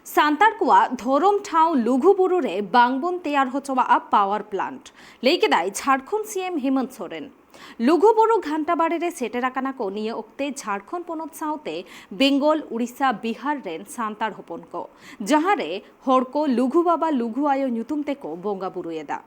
सांतार कुआ धोरम ठाव लुगुबुरु रे बांगबन तैयार होचवा पावर प्लांट लेकेदाय झारखंड सीएम हेमंत सोरेन लुगुबुरु घंटाबाड़ी रे सेटेर आकाना को निये ओक्ते झारखंड पोनत साउते बेंगल उड़ीसा बिहार रेन सांतार होपन को जहां रे हड़ को लुगु बाबा लुगु आयो ᱧᱩᱛᱩᱢ तेको बोंगा बुरुएदा।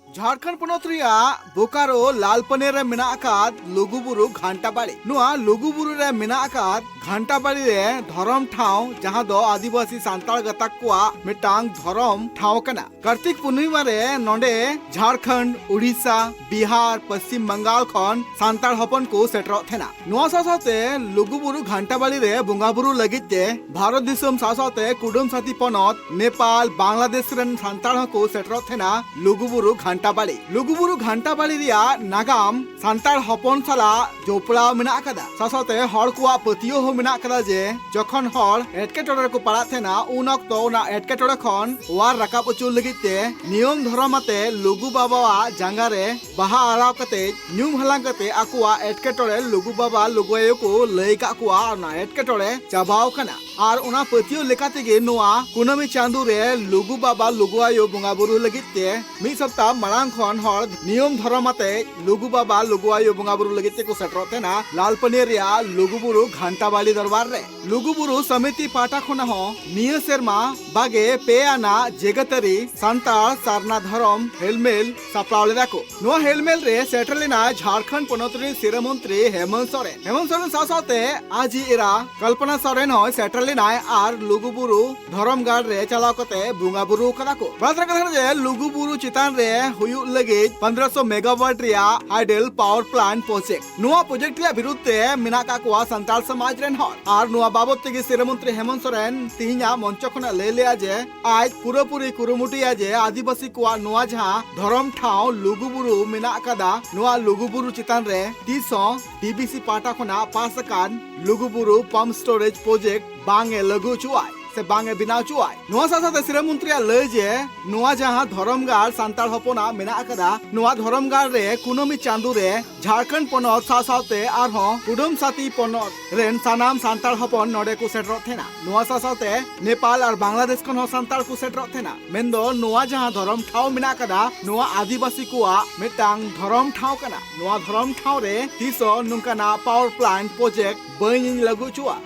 झारखंड पोनत रिया बोकारो लालपने रे मेना आकाद लुगुबुरु घंटाबाड़ी नुआ लुगुबुरु रे मेना आकाद घंटाबाड़ी रे धरम ठाव जहां दो आदिवासी सांताल गताक कुआ मिटांग धरम ठाव कना। कार्तिक पूर्णिमा रे नोंडे झारखंड उड़ीसा बिहार पश्चिम बंगाल खन सांताल हपन को सेटरो थेना। नुआ सासाते लुगुबुरु घंटाबाड़ी रे बोंगाबुरु लगित ते भारत दिसम सासाते कुडुम साथी पोनत नेपाल बांग्लादेश रेन सांताल को सेटरो थेना लुगुबुरु घंटाबाड़ी लुगुबुरु घंटाबाड़ी रिया नागाम सांताल हपन साला जोपड़ा मेना आकादा सासाते हड़ कुआ पतियो हो मेना आकादा जे जखन हड़ एटकेटोड़े को पड़ा थेना उन अक्तो ओना एटकेटोड़े खन वार राकाब उचु लगिते नियम धर्माते लुगु बाबा जांगा रे बाहा आराव कते न्यूम हलांग कते आकुआ एटकेटोड़े लुगु बाबा लुगुआयो को लई का कुआ ओना एटकेटोड़े चाबाव कना और ओना पतियो लेकाते गे नोआ कुनामी चांदू रे लुगु बाबा लुगुआयो बोंगाबुरु लगिते मी सप्ताह मांग खन हड़ नियम धर्माते लुगु बाबा लुगुआयो बोंगाबुरु लगिते को सेटरो थेना लालपने रिया लुगुबुरु घंटाबाड़ी दरबार रे लुगुबुरु समिति पाटा खना हो निय सेरमा बागे पे आना जेगतरी सांताल सारना धरम हेलमेल सापड़ाव लेदाको नो हेलमेल रे सेटरलिना झारखंड पोनत रे सिरा मंत्री हेमंत सोरेन सासाते आज एरा कल्पना सोरेन हो सेटरलिना आर लुगुबुरु धरमगाड़ रे चलाव कते बोंगाबुरु कदाको बादरा कथा जे लुगुबुरु चितान रे हुयु लगे 1500 मेगावाट रिया हाइडल पावर प्लांट प्रोजेक्ट नुआ प्रोजेक्ट रिया विरुद्ध ते मेना का कुआ संताल समाज रेन हर आर नुआ बाबत तेगे सिरा मंत्री हेमंत सोरेन तिहिना मंच खना ले लिया जे आज पूरापूरी कुरुमुटिया जे आदिवासी कुआ नुआ जहां धरम ठाव लुगुबुरु मेना कादा नुआ लुगुबुरु चितान रे तीसो डीबीसी पाटा खना पास कान लुगुबुरु पंप स्टोरेज प्रोजेक्ट बांगे लगु चुआय से बांगे बिनाव चुआय नुआ सासाते सिरा मंत्री लय जे नुआ जहां धरमगाड़ सांताल हपना मेना आकादा नुआ धरमगाड़ रे कुनमी चांदू रे झारखंड पोनत सासाते आरहो कुडुम साथी पोनत रेन सानाम सांताल हपन नोडे को सेटरो थेना नुआ सासाते नेपाल और बांग्लादेश खन सांताल को सेटरो थेना मेनदो नुआ जहां धरम ठाव मेना आकादा नुआ आदिवासी कुआ मिटांग धरम ठाव कना नुआ धरम ठाव रे तीसो नुंकाना पावर प्लांट प्रोजेक्ट बइन लगु चुआ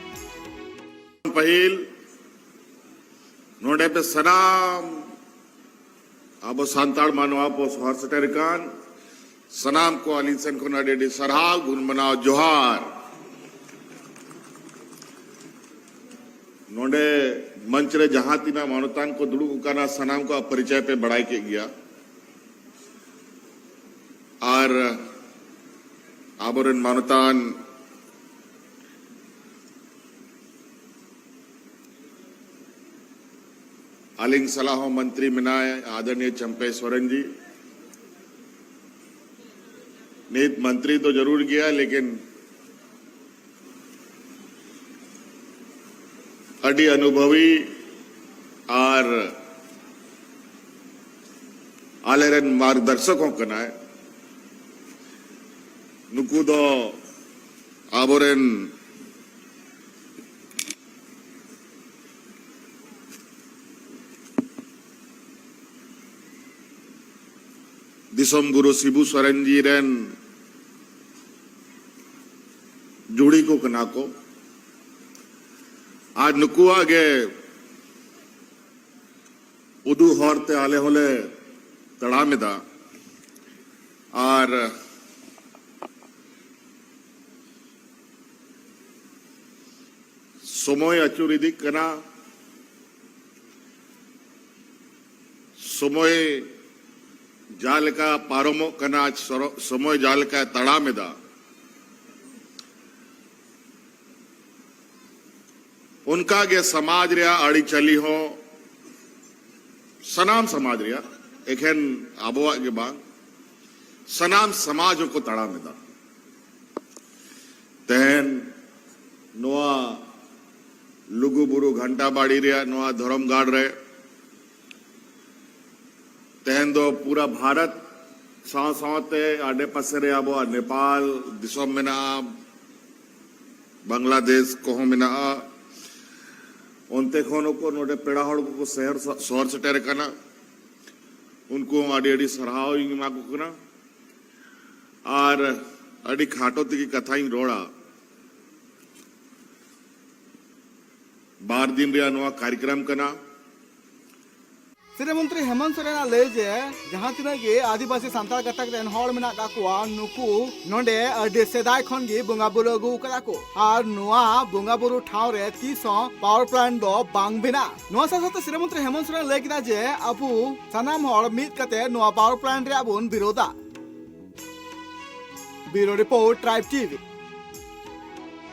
पहिल नोडे पे सनाम अब सांताल मानवा पो सोहर सटेरकान सनाम को अलिसन को नडेडी सरहाव गुन बनाओ जोहार नोडे मंच रे जहां तीना मानवतान को दुड़ू उकाना सनाम को परिचय पे बढ़ाई के गया और आबरन मानवतान आलिंग सलाह मंत्री मिनाय आदरणीय चंपे सोरेन जी नीत मंत्री तो जरूर गया लेकिन अडी अनुभवी और आलेरन मार्गदर्शकों कनाय नुकु दो आबोरेन दिसम गुरु शिबू सोरेन जी रेन जुड़ी को कना को आज नुकुआ गे उदू हरते आले होले तड़ा में दा और समय अचुरी दी कना समय जाल का पारमो कना समय जाल का तड़ा में दा उनका गे समाज रिया आड़ी चली हो सनाम समाज रिया एखेन आबोआ के बांग सनाम समाज को तड़ा में दा तेन नोआ लुगुबुरु घंटाबाड़ी रिया नोआ धरमगाड़ रे तेहन दो पूरा भारत सावते आडे पासे रे आबो नेपाल दिसम मेना बांग्लादेश को मेना उनते खनों को नोटे पेड़ा हड़ को शहर सेटेर कना उनको आड़ी सराहाव इमा को कना और अड़ी खाटो तक कथा रोड़ा बार दिन कार्यक्रम कना श्री मंत्री हेमंत सोरेन लय जे जहां तिना गे आदिवासी सांताल गतक रेन हड़ मेना का कोआ नुकु नोंडे अडे सेदाय खन गे बोंगा बुरु अगु करा को आर नोआ बोंगा बुरु ठाव रे तीसो पावर प्लांट दो बांग बिना नोआ साथ श्री मंत्री हेमंत सोरेन लय किदा जे अबु सनाम हड़ मित कते नोआ पावर प्लांट रे अबुन विरोधा ब्यूरो रिपोर्ट ट्राइब टीवी।